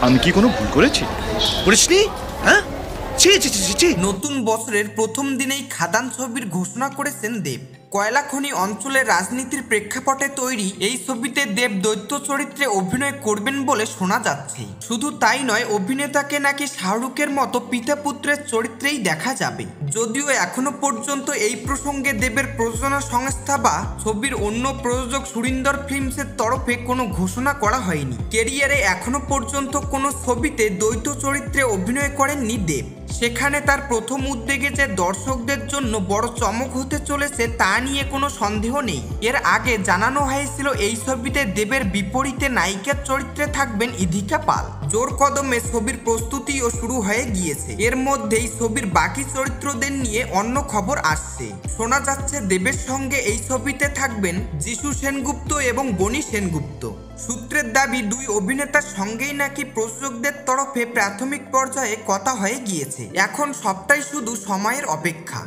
আমি কি কোনো ভুল করেছি? করিসনি? হ্যাঁ, নতুন বছরের প্রথম দিনেই খাদান ছবির ঘোষণা করেছেন দেব। কয়লা খনি অঞ্চলের রাজনীতির প্রেক্ষাপটে তৈরি এই ছবিতে দেব দৈত্য চরিত্রে অভিনয় করবেন বলে শোনা যাচ্ছে। শুধু তাই নয়, অভিনেতাকে নাকি শাহরুখের মতো পিতা পুত্রের চরিত্রেই দেখা যাবে। যদিও এখনো পর্যন্ত এই প্রসঙ্গে দেবের প্রযোজনা সংস্থা বা ছবির অন্য প্রযোজক সুরিন্দর ফিল্মসের তরফে কোনো ঘোষণা করা হয়নি। ক্যারিয়ারে এখনো পর্যন্ত কোনো ছবিতে দ্বৈত চরিত্রে অভিনয় করেননি দেব। সেখানে তার প্রথম উদ্যোগে যে দর্শকদের জন্য বড় চমক হতে চলেছে তা নিয়ে কোনো সন্দেহ নেই। এর আগে জানানো হয়েছিল এই ছবিতে দেবের বিপরীতে নায়িকার চরিত্রে থাকবেন ইধিকা পাল। জোর কদমে ছবির প্রস্তুতিও শুরু হয়ে গিয়েছে। এর মধ্যেই ছবির বাকি চরিত্রদের নিয়ে অন্য খবর আসছে। শোনা যাচ্ছে দেবের সঙ্গে এই ছবিতে থাকবেন যিশু সেনগুপ্ত এবং বনি সেনগুপ্ত। সূত্রের দাবি, দুই অভিনেতার সঙ্গেই নাকি প্রযোজকদের তরফে প্রাথমিক পর্যায়ে কথা হয়ে গিয়েছে। এখন সবটাই শুধু সময়ের অপেক্ষা।